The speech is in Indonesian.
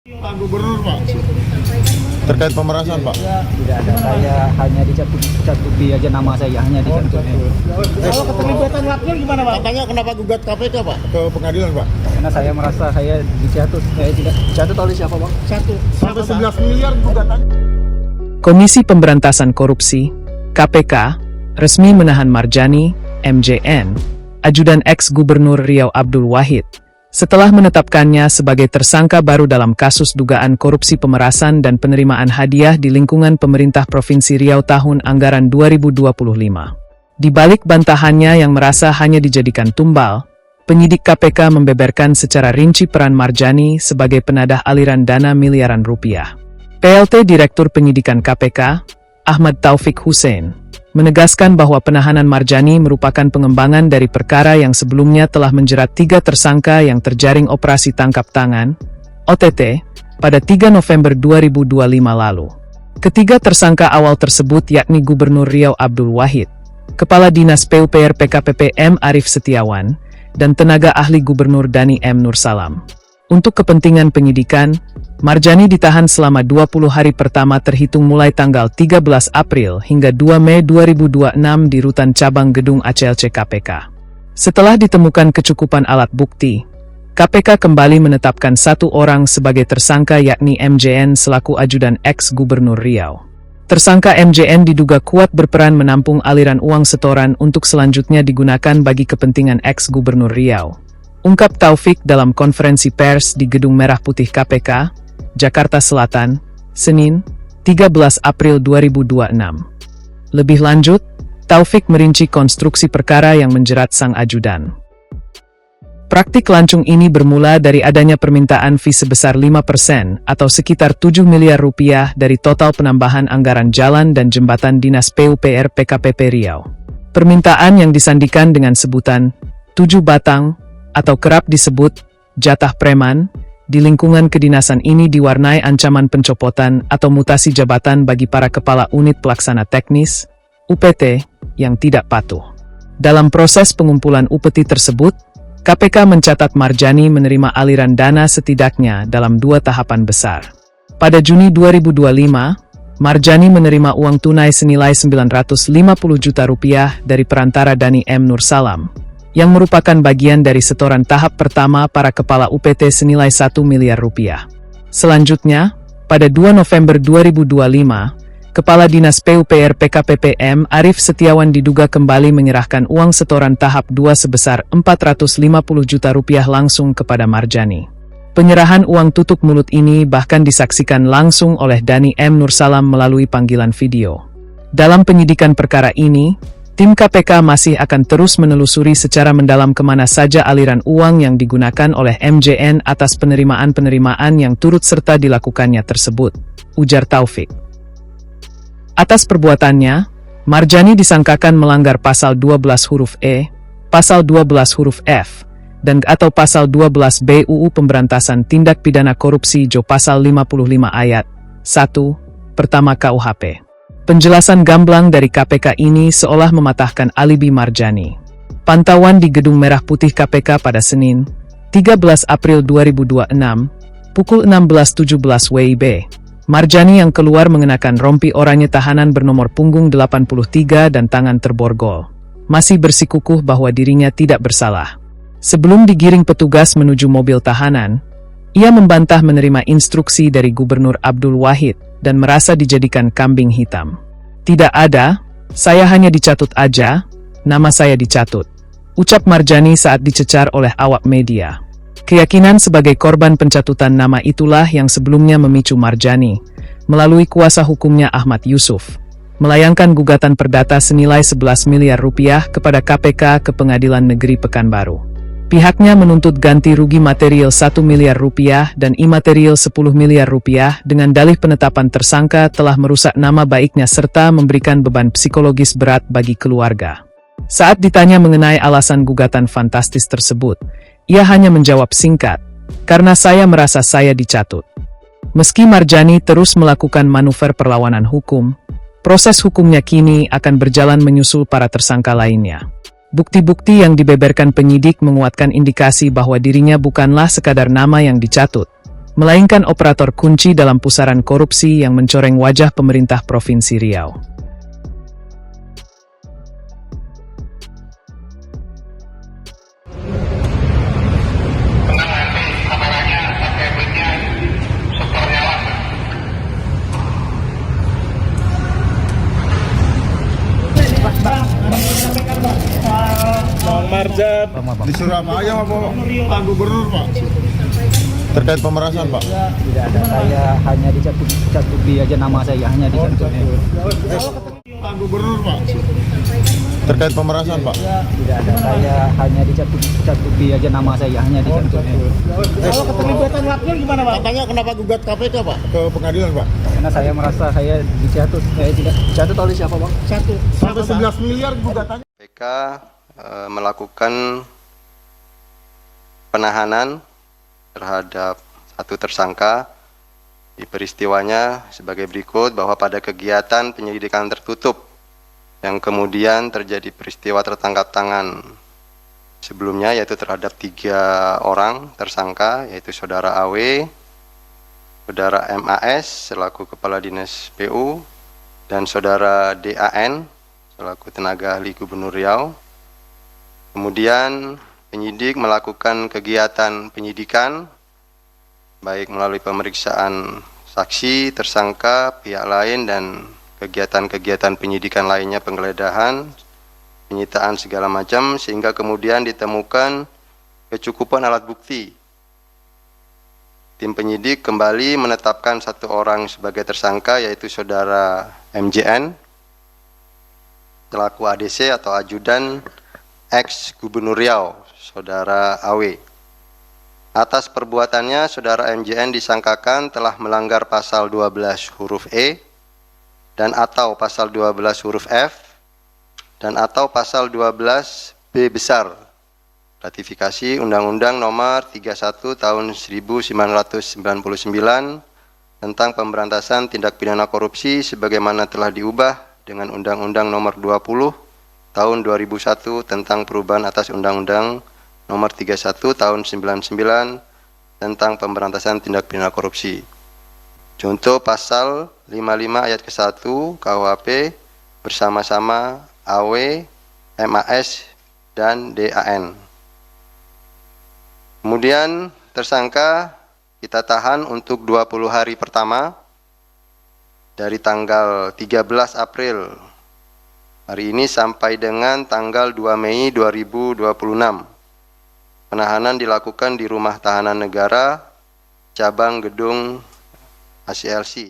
Pak Gubernur, Pak, terkait pemerasan, Pak. Tidak ada, saya hanya dicatuti aja nama saya, hanya dicatuti. Kalau keterlibatan wakil gimana, Pak? Katanya kenapa gugat KPK, Pak, ke pengadilan, Pak? Karena saya merasa saya dicatut, saya tidak dicatut oleh siapa, Bang? Sampai 11 miliar gugatan. Komisi Pemberantasan Korupsi, KPK, resmi menahan Marjani, MJN, ajudan ex-Gubernur Riau Abdul Wahid, setelah menetapkannya sebagai tersangka baru dalam kasus dugaan korupsi pemerasan dan penerimaan hadiah di lingkungan pemerintah Provinsi Riau tahun anggaran 2025. Di balik bantahannya yang merasa hanya dijadikan tumbal, penyidik KPK membeberkan secara rinci peran Marjani sebagai penadah aliran dana miliaran rupiah. PLT Direktur Penyidikan KPK, Ahmad Taufik Hussein, menegaskan bahwa penahanan Marjani merupakan pengembangan dari perkara yang sebelumnya telah menjerat 3 tersangka yang terjaring operasi tangkap tangan, OTT, pada 3 November 2025 lalu. Ketiga tersangka awal tersebut yakni Gubernur Riau Abdul Wahid, Kepala Dinas PUPR PKPP M. Arif Setiawan, dan tenaga ahli Gubernur Dani M. Nursalam. Untuk kepentingan penyidikan, Marjani ditahan selama 20 hari pertama terhitung mulai tanggal 13 April hingga 2 Mei 2026 di Rutan Cabang Gedung ACLC KPK. Setelah ditemukan kecukupan alat bukti, KPK kembali menetapkan 1 orang sebagai tersangka yakni MJN selaku ajudan ex-Gubernur Riau. Tersangka MJN diduga kuat berperan menampung aliran uang setoran untuk selanjutnya digunakan bagi kepentingan ex-Gubernur Riau. Ungkap Taufik dalam konferensi pers di Gedung Merah Putih KPK, Jakarta Selatan, Senin, 13 April 2026. Lebih lanjut, Taufik merinci konstruksi perkara yang menjerat sang ajudan. Praktik lancung ini bermula dari adanya permintaan fee sebesar 5% atau sekitar 7 miliar rupiah dari total penambahan anggaran jalan dan jembatan Dinas PUPR PKPP Riau. Permintaan yang disandikan dengan sebutan 7 batang atau kerap disebut jatah preman, di lingkungan kedinasan ini diwarnai ancaman pencopotan atau mutasi jabatan bagi para kepala unit pelaksana teknis, UPT, yang tidak patuh. Dalam proses pengumpulan upeti tersebut, KPK mencatat Marjani menerima aliran dana setidaknya dalam 2 tahapan besar. Pada Juni 2025, Marjani menerima uang tunai senilai 950 juta rupiah dari perantara Dani M. Nursalam, yang merupakan bagian dari setoran tahap pertama para kepala UPT senilai 1 miliar rupiah. Selanjutnya, pada 2 November 2025, Kepala Dinas PUPR PKPP M. Arif Setiawan diduga kembali menyerahkan uang setoran tahap 2 sebesar 450 juta rupiah langsung kepada Marjani. Penyerahan uang tutup mulut ini bahkan disaksikan langsung oleh Dani M. Nursalam melalui panggilan video. Dalam penyidikan perkara ini, tim KPK masih akan terus menelusuri secara mendalam kemana saja aliran uang yang digunakan oleh MJN atas penerimaan-penerimaan yang turut serta dilakukannya tersebut, ujar Taufik. Atas perbuatannya, Marjani disangkakan melanggar pasal 12 huruf E, pasal 12 huruf F, dan atau pasal 12 B UU Pemberantasan Tindak Pidana Korupsi Jo pasal 55 ayat 1, pertama KUHP. Penjelasan gamblang dari KPK ini seolah mematahkan alibi Marjani. Pantauan di Gedung Merah Putih KPK pada Senin, 13 April 2026, pukul 16.17 WIB. Marjani yang keluar mengenakan rompi oranye tahanan bernomor punggung 83 dan tangan terborgol, masih bersikukuh bahwa dirinya tidak bersalah. Sebelum digiring petugas menuju mobil tahanan, ia membantah menerima instruksi dari Gubernur Abdul Wahid dan merasa dijadikan kambing hitam. Tidak ada, saya hanya dicatut aja, nama saya dicatut, ucap Marjani saat dicecar oleh awak media. Keyakinan sebagai korban pencatutan nama itulah yang sebelumnya memicu Marjani, melalui kuasa hukumnya Ahmad Yusuf, melayangkan gugatan perdata senilai 11 miliar rupiah kepada KPK ke Pengadilan Negeri Pekanbaru. Pihaknya menuntut ganti rugi material 1 miliar rupiah dan imaterial 10 miliar rupiah dengan dalih penetapan tersangka telah merusak nama baiknya serta memberikan beban psikologis berat bagi keluarga. Saat ditanya mengenai alasan gugatan fantastis tersebut, ia hanya menjawab singkat, "Karena saya merasa saya dicatut." Meski Marjani terus melakukan manuver perlawanan hukum, proses hukumnya kini akan berjalan menyusul para tersangka lainnya. Bukti-bukti yang dibeberkan penyidik menguatkan indikasi bahwa dirinya bukanlah sekadar nama yang dicatut, melainkan operator kunci dalam pusaran korupsi yang mencoreng wajah pemerintah Provinsi Riau. Bang Marja Bang. di Surabaya Pak Gubernur Pak terkait pemerasan Pak. Tidak ada, saya hanya dicatuti aja nama saya, hanya dicatuti. Pak Gubernur Pak terkait pemerasan Pak. Tidak ada, saya hanya dicatuti aja nama saya, hanya dicatuti. Kalau keterlibatan wakil gimana Pak? Katanya kenapa gugat KPK Pak ke pengadilan Pak? Karena saya merasa saya dicatut, saya tidak dicatut oleh siapa Bang? Sampai 11 miliar gugatannya. KPK melakukan penahanan terhadap satu tersangka. Di peristiwanya sebagai berikut, bahwa pada kegiatan penyelidikan tertutup yang kemudian terjadi peristiwa tertangkap tangan sebelumnya, yaitu terhadap 3 orang tersangka, yaitu Saudara AW, Saudara MAS selaku Kepala Dinas PU, dan Saudara DAN selaku tenaga ahli Gubernur Riau. Kemudian penyidik melakukan kegiatan penyidikan baik melalui pemeriksaan saksi, tersangka, pihak lain, dan kegiatan-kegiatan penyidikan lainnya, penggeledahan, penyitaan segala macam, sehingga kemudian ditemukan kecukupan alat bukti. Tim penyidik kembali menetapkan 1 orang sebagai tersangka, yaitu Saudara MJN selaku ADC atau ajudan ex Gubernur Riau, Saudara AW. Atas perbuatannya, Saudara MJN disangkakan telah melanggar pasal 12 huruf E dan atau pasal 12 huruf F dan atau pasal 12 B besar ratifikasi Undang-Undang Nomor 31 Tahun 1999 tentang pemberantasan tindak pidana korupsi sebagaimana telah diubah dengan Undang-Undang Nomor 20 Tahun 2001 tentang perubahan atas Undang-Undang Nomor 31 Tahun 99 tentang pemberantasan tindak pidana korupsi. Contoh pasal 55 ayat ke-1 KUHP bersama-sama AW, MAS, dan DAN. Kemudian tersangka kita tahan untuk 20 hari pertama dari tanggal 13 April hari ini sampai dengan tanggal 2 Mei 2026. Penahanan dilakukan di Rumah Tahanan Negara, Cabang Gedung ACLC.